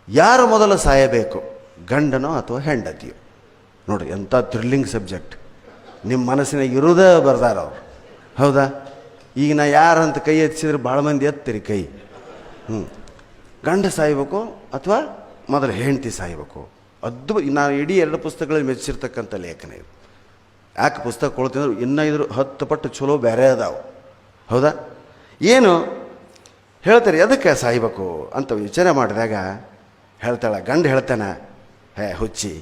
ಯಾರು ಮೊದಲು ಸಾಯಬೇಕು, ಗಂಡನೋ ಅಥವಾ ಹೆಂಡತಿಯೋ? ನೋಡಿರಿ, ಎಂಥ ಥ್ರಿಲ್ಲಿಂಗ್ ಸಬ್ಜೆಕ್ಟ್. ನಿಮ್ಮ ಮನಸ್ಸಿನಾಗ ಇರೋದೇ ಬರ್ದಾರ ಅವ್ರು, ಹೌದಾ? ಈಗ ನಾ ಯಾರಂತ ಕೈ ಎತ್ತಿಸಿದ್ರೆ ಭಾಳ ಮಂದಿ ಎತ್ತೀರಿ ಕೈ. ಗಂಡ ಸಾಯಬೇಕು ಅಥವಾ ಮೊದಲು ಹೆಂಡತಿ ಸಾಯಬೇಕು? ನಾನು ಇಡೀ 2 ಪುಸ್ತಕಗಳಲ್ಲಿ ಮೆಚ್ಚಿರ್ತಕ್ಕಂಥ ಲೇಖನ ಇದು. ಯಾಕೆ ಪುಸ್ತಕ ಕೊಡ್ತೀನಿ ಅಂದ್ರೆ ಇನ್ನೂ 10 ಪಟ್ಟು ಚಲೋ ಬೇರೆ ಅದಾವೆ, ಹೌದಾ? ಏನು ಹೇಳ್ತಾರೆ, ಎದಕ್ಕೆ ಸಾಯ್ಬೇಕು ಅಂತ ವಿಚಾರ ಮಾಡಿದಾಗ ಹೇಳ್ತಾಳೆ, ಗಂಡ ಹೇಳ್ತಾನೆ, ಹುಚ್ಚಿ,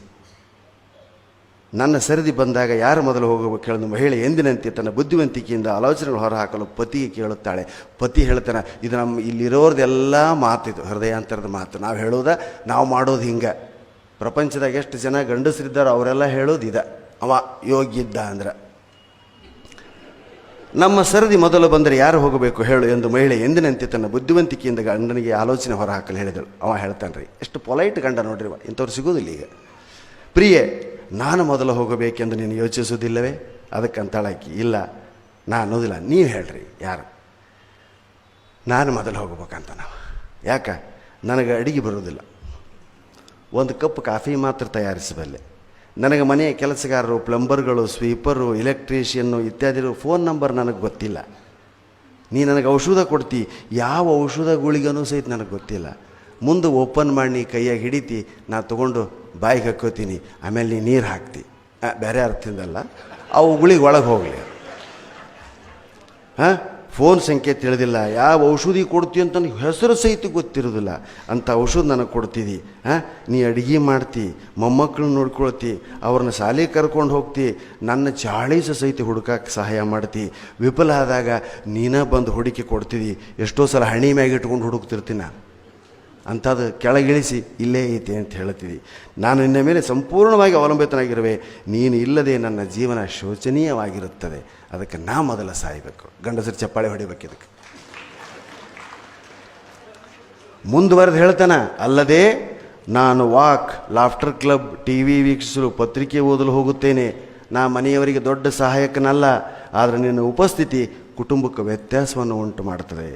ನನ್ನ ಸರದಿ ಬಂದಾಗ ಯಾರು ಮೊದಲು ಹೋಗಬೇಕು ಕೇಳಿದ ಮಹಿಳೆ ಎಂದಿನಂತೆ ತನ್ನ ಬುದ್ಧಿವಂತಿಕೆಯಿಂದ ಆಲೋಚನೆಗಳು ಹೊರಹಾಕಲು ಪತಿಗೆ ಕೇಳುತ್ತಾಳೆ. ಪತಿ ಹೇಳ್ತಾನೆ, ಇದು ನಮ್ಮ ಇಲ್ಲಿರೋರ್ದೆಲ್ಲ ಮಾತಿದು, ಹೃದಯಾಂತರದ ಮಾತು. ನಾವು ಹೇಳೋದ, ನಾವು ಮಾಡೋದು ಹಿಂಗೆ. ಪ್ರಪಂಚದಾಗ ಎಷ್ಟು ಜನ ಗಂಡಸರಿದ್ದಾರೋ ಅವರೆಲ್ಲ ಹೇಳೋದು ಇದೆ, ಅವ ಯೋಗ್ಯಿದ್ದ ಅಂದ್ರೆ. ನಮ್ಮ ಸರದಿ ಮೊದಲು ಬಂದರೆ ಯಾರು ಹೋಗಬೇಕು ಹೇಳು ಎಂದು ಮಹಿಳೆ ಎಂದಿನಂತೆ ತನ್ನ ಬುದ್ಧಿವಂತಿಕೆಯಿಂದ ಗಂಡನಿಗೆ ಆಲೋಚನೆ ಹೊರಹಾಕಲು ಹೇಳಿದಳು. ಅವ ಹೇಳ್ತಾನೆ ರೀ, ಎಷ್ಟು ಪೊಲೈಟ್ ಗಂಡ ನೋಡ್ರಿ, ಇಂಥವ್ರು ಸಿಗೋದಿಲ್ಲ ಈಗ. ಪ್ರಿಯೆ, ನಾನು ಮೊದಲು ಹೋಗಬೇಕೆಂದು ನೀನು ಯೋಚಿಸೋದಿಲ್ಲವೇ? ಅದಕ್ಕಂತಾಳಾಕಿ, ಇಲ್ಲ ನಾ ಅನ್ನೋದಿಲ್ಲ, ನೀವು ಹೇಳ್ರಿ ಯಾರು. ನಾನು ಮೊದಲು ಹೋಗ್ಬೇಕಂತ. ನಾವು ಯಾಕೆ? ನನಗೆ ಅಡಿಗೆ ಬರೋದಿಲ್ಲ, ಒಂದು ಕಪ್ ಕಾಫಿ ಮಾತ್ರ ತಯಾರಿಸಬಲ್ಲೆ. ನನಗೆ ಮನೆಯ ಕೆಲಸಗಾರರು, ಪ್ಲಂಬರ್ಗಳು, ಸ್ವೀಪರು, ಎಲೆಕ್ಟ್ರಿಷಿಯನ್ನು ಇತ್ಯಾದಿ ಫೋನ್ ನಂಬರ್ ನನಗೆ ಗೊತ್ತಿಲ್ಲ. ನೀ ನನಗೆ ಔಷಧ ಕೊಡ್ತಿ, ಯಾವ ಔಷಧ ಗುಳಿಗನೂ ಸಹಿತ ನನಗೆ ಗೊತ್ತಿಲ್ಲ. ಮುಂದೆ ಓಪನ್ ಮಾಡಿ ನೀ ಕೈಯಾಗಿ ಹಿಡಿತಿ, ನಾ ತೊಗೊಂಡು ಬಾಯಿಗೆ ಹಾಕ್ಕೋತೀನಿ, ಆಮೇಲೆ ನೀ ನೀರು ಹಾಕ್ತಿ. ಬೇರೆ ಅರ್ಥದಿಂದಲ್ಲ, ಅವು ಗುಳಿಗೆ ಒಳಗೆ ಹೋಗಲಿ. ಫೋನ್ ಸಂಖ್ಯೆ ತಿಳಿದಿಲ್ಲ, ಯಾವ ಔಷಧಿ ಕೊಡ್ತೀವಿ ಅಂತ ನನಗೆ ಹೆಸರು ಸಹಿತ ಗೊತ್ತಿರೋದಿಲ್ಲ. ಅಂಥ ಔಷಧ ನನಗೆ ಕೊಡ್ತಿದ್ದಿ. ನೀ ಅಡುಗೆ ಮಾಡ್ತಿ, ಮೊಮ್ಮಕ್ಕಳನ್ನ ನೋಡ್ಕೊಳ್ತಿ, ಅವ್ರನ್ನ ಶಾಲೆಗೆ ಕರ್ಕೊಂಡು ಹೋಗ್ತಿ, ನನ್ನ ಚಾಳೀಸ ಸಹಿತ ಹುಡುಕಕ್ಕೆ ಸಹಾಯ ಮಾಡ್ತಿ. ವಿಫಲ ಆದಾಗ ನೀನೇ ಬಂದು ಹುಡುಕಿ ಕೊಡ್ತಿದ್ದಿ. ಎಷ್ಟೋ ಸಲ ಹಣಿ ಮ್ಯಾಗ ಇಟ್ಕೊಂಡು ಹುಡುಕ್ತಿರ್ತೀನಿ ನಾನು. ಅಂಥದ್ದು ಕೆಳಗಿಳಿಸಿ ಇಲ್ಲೇ ಐತೆ ಅಂತ ಹೇಳ್ತಿದ್ದಿ. ನಾನು ನಿನ್ನ ಮೇಲೆ ಸಂಪೂರ್ಣವಾಗಿ ಅವಲಂಬಿತನಾಗಿರುವೆ. ನೀನು ಇಲ್ಲದೆ ನನ್ನ ಜೀವನ ಶೋಚನೀಯವಾಗಿರುತ್ತದೆ. ಅದಕ್ಕೆ ನಾ ಮೊದಲ ಸಾಯಬೇಕು. ಗಂಡಸರು ಚಪ್ಪಾಳೆ ಹೊಡಿಬೇಕು. ಇದಕ್ಕೆ ಮುಂದುವರೆದು ಹೇಳ್ತಾನೆ, ಅಲ್ಲದೆ ನಾನು ವಾಕ್, ಲಾಫ್ಟರ್ ಕ್ಲಬ್, TV ವೀಕ್ಷಿಸಲು, ಪತ್ರಿಕೆ ಓದಲು ಹೋಗುತ್ತೇನೆ. ನಾ ಮನೆಯವರಿಗೆ ದೊಡ್ಡ ಸಹಾಯಕನಲ್ಲ, ಆದರೆ ನಿನ್ನ ಉಪಸ್ಥಿತಿ ಕುಟುಂಬಕ್ಕೆ ವ್ಯತ್ಯಾಸವನ್ನು ಉಂಟು ಮಾಡ್ತದೆ.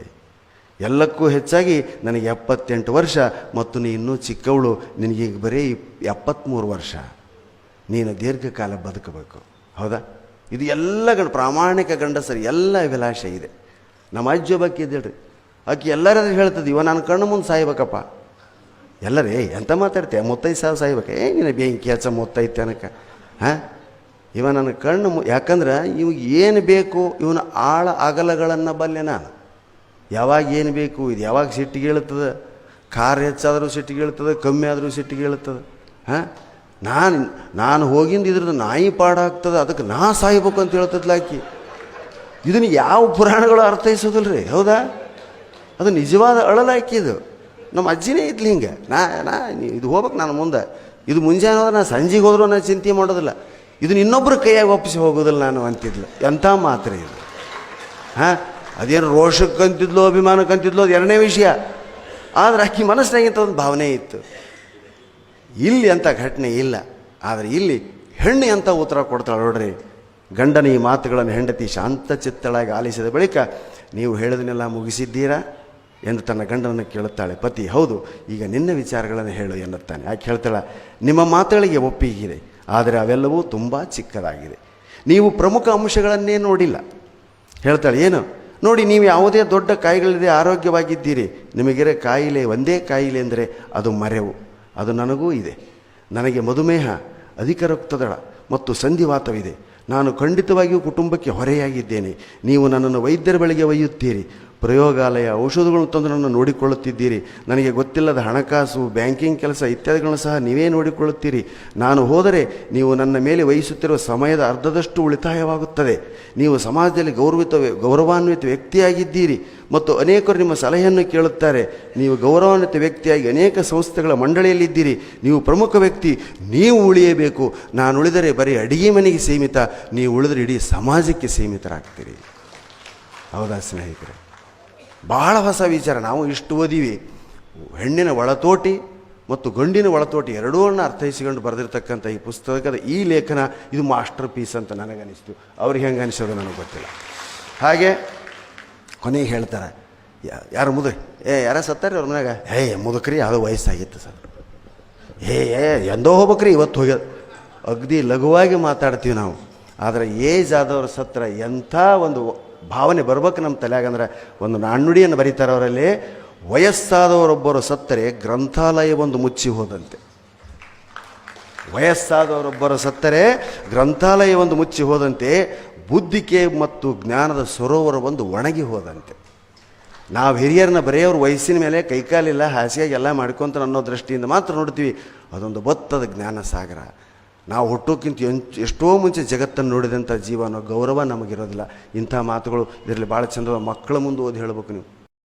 ಎಲ್ಲಕ್ಕೂ ಹೆಚ್ಚಾಗಿ ನನಗೆ 78 ವರ್ಷ ಮತ್ತು ನೀ ಇನ್ನೂ ಚಿಕ್ಕವಳು. ನಿನಗೀಗ ಬರೀ 73 ವರ್ಷ. ನೀನು ದೀರ್ಘಕಾಲ ಬದುಕಬೇಕು, ಹೌದಾ? ಇದು ಎಲ್ಲ ಪ್ರಾಮಾಣಿಕ ಗಂಡಸರಿ ಎಲ್ಲ ಅಭಿಲಾಷೆ ಇದೆ. ನಮ್ಮ ಅಜ್ಜಿ ಒಬ್ಬಾಕಿ ಇದ್ದೇಳ್ರಿ, ಆಕೆ ಎಲ್ಲರಾದ್ರೂ ಹೇಳ್ತದೆ, ಇವ ನಾನು ಕಣ್ಣು ಮುಂದೆ ಸಾಯ್ಬೇಕಪ್ಪ. ಎಲ್ಲರೇ ಎಂತ ಮಾತಾಡ್ತೀಯ, 35 ಸಾಯ್ಬೇಕು. ನಿನ್ನ ಬೆಂಕಿ ಹಚ್ಚ 35 ಅನ್ನಕ್ಕೆ. ಇವ ನನ್ನ ಕಣ್ಣು ಯಾಕಂದ್ರೆ ಇವಾಗ ಏನು ಬೇಕು, ಇವನ ಆಳ ಅಗಲಗಳನ್ನು ಬಲ್ಲೆ ನಾನು. ಯಾವಾಗ ಏನು ಬೇಕು, ಇದು ಯಾವಾಗ ಸಿಟ್ಟಿಗೆ ಹೇಳ್ತದೆ. ಕಾರ್ ಹೆಚ್ಚಾದರೂ ಸಿಟ್ಟಿಗೆ ಹೇಳ್ತದೆ, ಕಮ್ಮಿ ಆದರೂ ಸಿಟ್ಟಿಗೆ ಹೇಳ್ತದೆ. ನಾನು ಹೋಗಿಂದ ಇದ್ರದ್ದು ನಾಯಿ ಪಾಡಾಗ್ತದೆ, ಅದಕ್ಕೆ ನಾ ಸಾಯ್ಬೇಕು ಅಂತ ಹೇಳ್ತದ್ಲಾಕಿ. ಇದನ್ನು ಯಾವ ಪುರಾಣಗಳು ಅರ್ಥೈಸೋದಿಲ್ಲ ರೀ, ಹೌದಾ? ಅದು ನಿಜವಾದ ಅಳಲಾಕಿ. ಇದು ನಮ್ಮ ಅಜ್ಜಿನೇ ಇದ್ಲಿ ಹಿಂಗೆ. ಇದು ಹೋಗ್ಬೇಕು ನಾನು ಮುಂದೆ. ಇದು ಮುಂಜಾನೆ ಹೋದ್ರೆ ನಾನು ಸಂಜೆಗೆ ಹೋದ್ರೂ ನಾನು ಚಿಂತೆ ಮಾಡೋದಿಲ್ಲ. ಇದನ್ನ ಇನ್ನೊಬ್ಬರ ಕೈಯಾಗಿ ಒಪ್ಪಿಸಿ ಹೋಗೋದಿಲ್ಲ ನಾನು ಅಂತಿದ್ಲು. ಎಂಥ ಮಾತ್ರ ಇದು. ಅದೇನು ರೋಷಕ್ಕಂತಿದ್ಲು, ಅಭಿಮಾನಕ್ಕಂತಿದ್ಲು, ಅದು ಎರಡನೇ ವಿಷಯ. ಆದರೆ ಆಕೆ ಮನಸ್ಸಿನಾಗಿಂತ ಒಂದು ಭಾವನೆ ಇತ್ತು. ಇಲ್ಲಿ ಅಂಥ ಘಟನೆ ಇಲ್ಲ. ಆದರೆ ಇಲ್ಲಿ ಹೆಣ್ಣು ಅಂತ ಉತ್ತರ ಕೊಡ್ತಾಳೆ ನೋಡ್ರಿ. ಗಂಡನ ಈ ಮಾತುಗಳನ್ನು ಹೆಂಡತಿ ಶಾಂತಚಿತ್ತಳಾಗಿ ಆಲಿಸಿದ ಬಳಿಕ, ನೀವು ಹೇಳಿದನ್ನೆಲ್ಲ ಮುಗಿಸಿದ್ದೀರಾ ಎಂದು ತನ್ನ ಗಂಡನನ್ನು ಕೇಳುತ್ತಾಳೆ. ಪತಿ, ಹೌದು, ಈಗ ನಿನ್ನ ವಿಚಾರಗಳನ್ನು ಹೇಳು ಎನ್ನುತ್ತಾನೆ. ಯಾಕೆ ಹೇಳ್ತಾಳೆ, ನಿಮ್ಮ ಮಾತುಗಳಿಗೆ ಒಪ್ಪಿಗಿದೆ, ಆದರೆ ಅವೆಲ್ಲವೂ ತುಂಬ ಚಿಕ್ಕದಾಗಿದೆ. ನೀವು ಪ್ರಮುಖ ಅಂಶಗಳನ್ನೇ ನೋಡಿಲ್ಲ. ಹೇಳ್ತಾಳೆ, ಏನು ನೋಡಿ, ನೀವು ಯಾವುದೇ ದೊಡ್ಡ ಕಾಯಿಲೆಗಳಿದೆ ಆರೋಗ್ಯವಾಗಿದ್ದೀರಿ. ನಿಮಗಿರೋ ಕಾಯಿಲೆ ಒಂದೇ ಕಾಯಿಲೆ ಅಂದರೆ ಅದು ಮರೆವು. ಅದು ನನಗೂ ಇದೆ. ನನಗೆ ಮಧುಮೇಹ, ಅಧಿಕ ರಕ್ತದಳ ಮತ್ತು ಸಂಧಿವಾತವಿದೆ. ನಾನು ಖಂಡಿತವಾಗಿಯೂ ಕುಟುಂಬಕ್ಕೆ ಹೊರೆಯಾಗಿದ್ದೇನೆ. ನೀವು ನನ್ನನ್ನು ವೈದ್ಯರ ಬಳಿಗೆ ಒಯ್ಯುತ್ತೀರಿ, ಪ್ರಯೋಗಾಲಯ, ಔಷಧಗಳನ್ನು ತಂದು ನನ್ನನ್ನು ನೋಡಿಕೊಳ್ಳುತ್ತಿದ್ದೀರಿ. ನನಗೆ ಗೊತ್ತಿಲ್ಲದ ಹಣಕಾಸು, ಬ್ಯಾಂಕಿಂಗ್ ಕೆಲಸ ಇತ್ಯಾದಿಗಳನ್ನು ಸಹ ನೀವೇ ನೋಡಿಕೊಳ್ಳುತ್ತೀರಿ. ನಾನು ಹೋದರೆ ನೀವು ನನ್ನ ಮೇಲೆ ವಹಿಸುತ್ತಿರುವ ಸಮಯದ ಅರ್ಧದಷ್ಟು ಉಳಿತಾಯವಾಗುತ್ತದೆ. ನೀವು ಸಮಾಜದಲ್ಲಿ ಗೌರವಾನ್ವಿತ ವ್ಯಕ್ತಿಯಾಗಿದ್ದೀರಿ ಮತ್ತು ಅನೇಕರು ನಿಮ್ಮ ಸಲಹೆಯನ್ನು ಕೇಳುತ್ತಾರೆ. ನೀವು ಗೌರವಾನ್ವಿತ ವ್ಯಕ್ತಿಯಾಗಿ ಅನೇಕ ಸಂಸ್ಥೆಗಳ ಮಂಡಳಿಯಲ್ಲಿದ್ದೀರಿ. ನೀವು ಪ್ರಮುಖ ವ್ಯಕ್ತಿ. ನೀವು ಉಳಿಯಬೇಕು. ನಾನು ಉಳಿದರೆ ಬರೀ ಅಡಿಗೆ ಮನೆಗೆ ಸೀಮಿತ, ನೀವು ಉಳಿದರೆ ಇಡೀ ಸಮಾಜಕ್ಕೆ ಸೀಮಿತರಾಗ್ತೀರಿ. ಹೌದಾ ಸ್ನೇಹಿತರೆ? ಭಾಳ ಹೊಸ ವಿಚಾರ. ನಾವು ಇಷ್ಟು ಓದಿವಿ. ಹೆಣ್ಣಿನ ಒಳತೋಟಿ ಮತ್ತು ಗಂಡಿನ ಒಳತೋಟಿ ಎರಡೂನ್ನ ಅರ್ಥೈಸಿಕೊಂಡು ಬರೆದಿರ್ತಕ್ಕಂಥ ಈ ಪುಸ್ತಕದ ಈ ಲೇಖನ ಇದು ಮಾಸ್ಟರ್ ಪೀಸ್ ಅಂತ ನನಗನ್ನಿಸ್ತು. ಅವ್ರಿಗೆ ಹೆಂಗೆ ಅನಿಸೋದು ನನಗೆ ಗೊತ್ತಿಲ್ಲ. ಹಾಗೆ ಕೊನೆಗೆ ಹೇಳ್ತಾರೆ, ಯಾರು ಮುದುಕ ಯಾರ ಸತ್ತಾರ ಅವ್ರ ಮನ್ಯಾಗ ಮುದುಕ್ರಿ ಯಾವುದೋ ವಯಸ್ಸಾಗಿತ್ತು ಸರ್ ಎಂದೋ ಹೋಗ್ಬೇಕ್ರಿ ಇವತ್ತು ಹೋಗ್ಯದ ಅಗದಿ ಲಘುವಾಗಿ ಮಾತಾಡ್ತೀವಿ ನಾವು. ಆದರೆ ಏಜ್ ಆದವ್ರ ಸತ್ರ ಎಂಥ ಒಂದು ಭಾವನೆ ಬರ್ಬೇಕು ನಮ್ಮ ತಲೆಯಾಗಂದ್ರೆ ಒಂದು ನಾಣ್ಣುಡಿಯನ್ನು ಬರೀತಾರೆ ಅವರಲ್ಲಿ. ವಯಸ್ಸಾದವರೊಬ್ಬರು ಸತ್ತರೆ ಗ್ರಂಥಾಲಯವೊಂದು ಮುಚ್ಚಿ ಹೋದಂತೆ. ವಯಸ್ಸಾದವರೊಬ್ಬರು ಸತ್ತರೆ ಗ್ರಂಥಾಲಯವೊಂದು ಮುಚ್ಚಿ ಹೋದಂತೆ, ಬುದ್ಧಿಕೆ ಮತ್ತು ಜ್ಞಾನದ ಸರೋವರ ಒಂದು ಒಣಗಿ ಹೋದಂತೆ. ನಾವು ಹಿರಿಯರನ್ನ ಬರೆಯೋರು ವಯಸ್ಸಿನ ಮೇಲೆ ಕೈಕಾಲಿಲ್ಲ ಹಾಸಿಗೆ ಎಲ್ಲ ಮಾಡ್ಕೊತ ಅನ್ನೋ ದೃಷ್ಟಿಯಿಂದ ಮಾತ್ರ ನೋಡ್ತೀವಿ. ಅದೊಂದು ಬತ್ತದ ಜ್ಞಾನ ಸಾಗರ. ನಾವು ಹುಟ್ಟೋಕ್ಕಿಂತ ಎಷ್ಟೋ ಮುಂಚೆ ಜಗತ್ತನ್ನು ನೋಡಿದಂಥ ಜೀವ ಅನ್ನೋ ಗೌರವ ನಮಗಿರೋದಿಲ್ಲ. ಇಂಥ ಮಾತುಗಳು ಇದರಲ್ಲಿ ಭಾಳ ಚಂದ ಮಕ್ಕಳ ಮುಂದೆ ಓದಿ ಹೇಳ್ಬೇಕು ನೀವು.